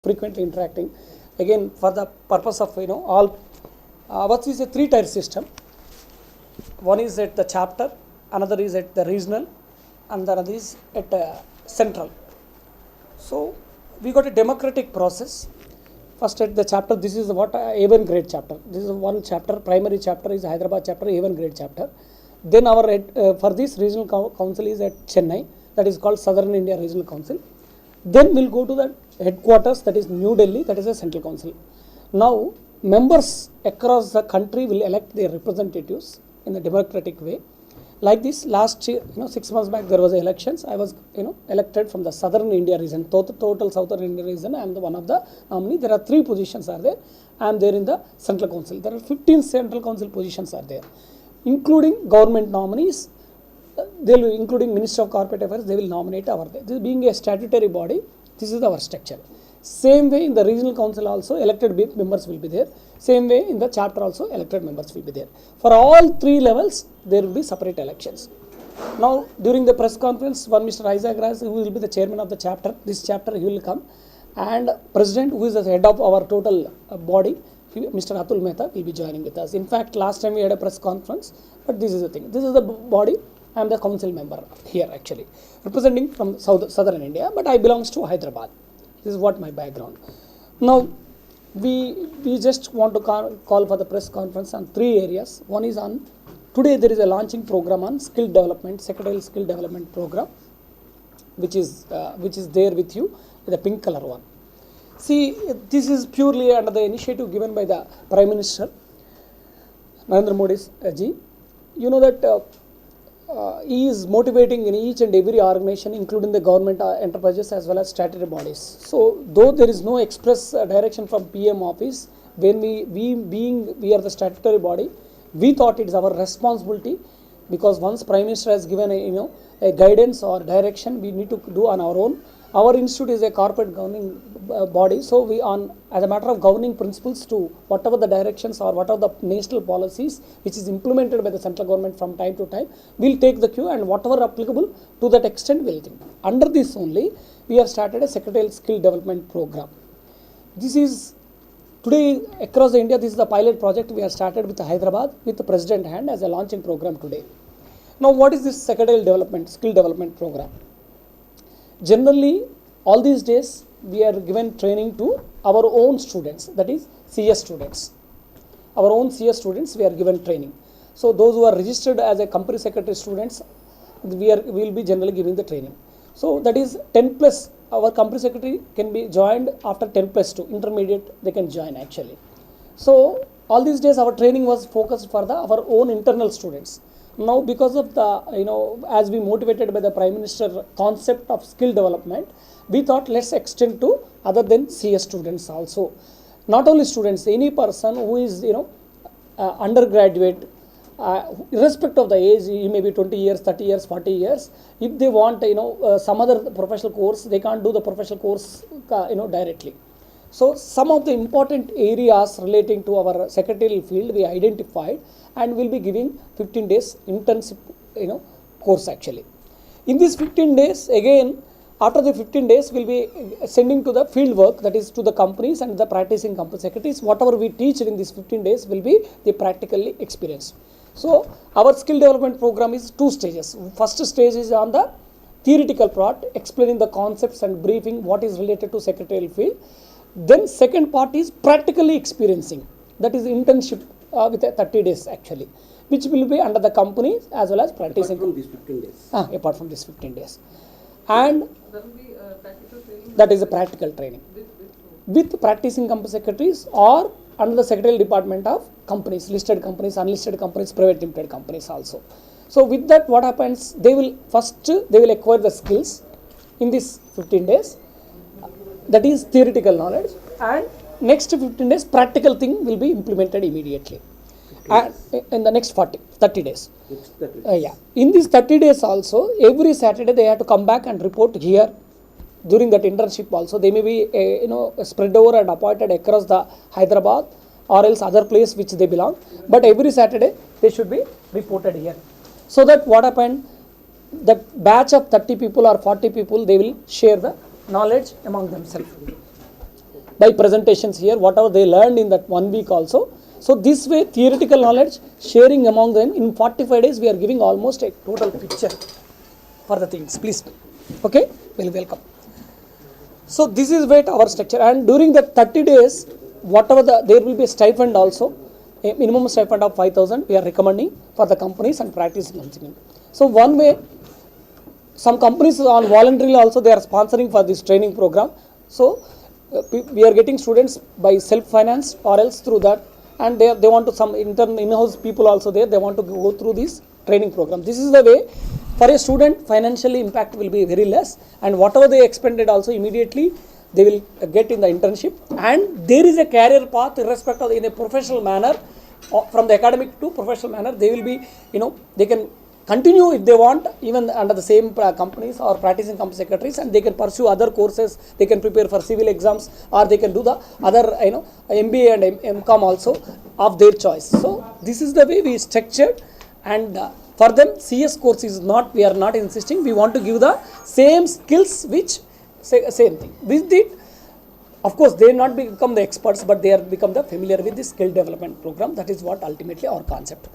frequently interacting. Again, for the purpose of all, what is a three-tier system? One is at the chapter, another is at the regional, and another is at central. So we got a democratic process. First at the chapter, this is what A1 grade chapter. This is one chapter, primary chapter is Hyderabad chapter, A1 grade chapter. Then our for this regional council is at Chennai, that is called Southern India Regional Council. Then we'll go to the headquarters, that is New Delhi, that is a central council. Now members across the country will elect their representatives in a democratic way. Like this, last year, 6 months back there was elections. I was, elected from the Southern India region, total Southern India region. I am the one of the nominee. There are 3 positions are there. I am there in the Central Council. There are 15 Central Council positions are there, including government nominees. They will, including Minister of Corporate Affairs, they will nominate our. This being a statutory body, this is our structure. Same way in the regional council also elected members will be there. Same way in the chapter also elected members will be there. For all 3 levels there will be separate elections. Now during the press conference, one Mr. Isaac Raj, who will be the chairman of the chapter, this chapter he will come, and president, who is the head of our total body, Mr. Atul Mehta, will be joining with us. In fact, last time we had a press conference, but this is the thing. This is the body. I am the council member here actually, representing from Southern India, but I belongs to Hyderabad. This is what my background. Now, we just want to call for the press conference on 3 areas. One is on, today there is a launching program on skill development, secretarial skill development program, which is there with you, the pink color one. See, this is purely under the initiative given by the Prime Minister, Narendra Modi ji. You know that he is motivating in each and every organization, including the government enterprises as well as statutory bodies. So, though there is no express direction from PM office, when we are the statutory body, we thought it is our responsibility, because once Prime Minister has given a guidance or direction, we need to do on our own. Our institute is a corporate governing body, so we as a matter of governing principles to whatever the directions or whatever the national policies which is implemented by the central government from time to time, we'll take the cue, and whatever applicable to that extent we'll think. Under this only, we have started a secretarial skill development program. This is today across India, this is the pilot project we have started with Hyderabad with the president hand as a launching program today. Now what is this secretarial development, skill development program? Generally, all these days we are given training to our own students, that is CS students. Our own CS students we are given training. So those who are registered as a company secretary students, we will be generally giving the training. So that is 10 plus. Our company secretary can be joined after 10 plus 2, intermediate they can join actually. So all these days our training was focused for our own internal students. Now because of the, as we motivated by the Prime Minister concept of skill development, we thought let's extend to other than CS students also. Not only students, any person who is, undergraduate, irrespective of the age, he may be 20 years, 30 years, 40 years, if they want, some other professional course, they can't do the professional course, directly. So some of the important areas relating to our secretarial field we identified, and will be giving 15 days intensive course actually. In these 15 days, again after the 15 days we'll be sending to the field work, that is to the companies and the practicing company secretaries. Whatever we teach in these 15 days will be the practically experienced. So our skill development program is 2 stages. First stage is on the theoretical part, explaining the concepts and briefing what is related to secretarial field. Then second part is practically experiencing, that is internship with 30 days actually, which will be under the company as well as practicing. Apart from these 15 days. Apart from these 15 days. And that will be practical training. That is a practical training with practicing company secretaries or under the secretarial department of companies, listed companies, unlisted companies, private limited companies also. So with that, what happens, they will acquire the skills in these 15 days, that is theoretical knowledge, and next 15 days practical thing will be implemented immediately in the next 30 days. In these 30 days also, every Saturday they have to come back and report here. During that internship also, they may be spread over and appointed across the Hyderabad or else other place which they belong, but every Saturday they should be reported here. So that what happened, that batch of 30 people or 40 people, they will share the knowledge among themselves. by presentations here, whatever they learned in that 1 week also. So this way, theoretical knowledge sharing among them in 45 days, we are giving almost a total picture for the things. Please, okay, welcome. So this is where our structure, and during the 30 days, whatever there will be a stipend also, a minimum stipend of 5,000 we are recommending for the companies and practice counseling. So one way, some companies on voluntarily also they are sponsoring for this training program. So we are getting students by self-finance or else through that, and they want to some in-house people also there, they want to go through this training program. This is the way for a student financially impact will be very less, and whatever they expended also immediately they will get in the internship, and there is a career path irrespective of in a professional manner, from the academic to professional manner. They will be, they can continue if they want even under the same companies or practicing company secretaries, and they can pursue other courses. They can prepare for civil exams, or they can do the other MBA and MCOM also of their choice. So this is the way we structured, and for them CS course is not, we are not insisting, we want to give the same skills which same thing. With it, of course they not become the experts, but they are become the familiar with the skill development program. That is what ultimately our concept.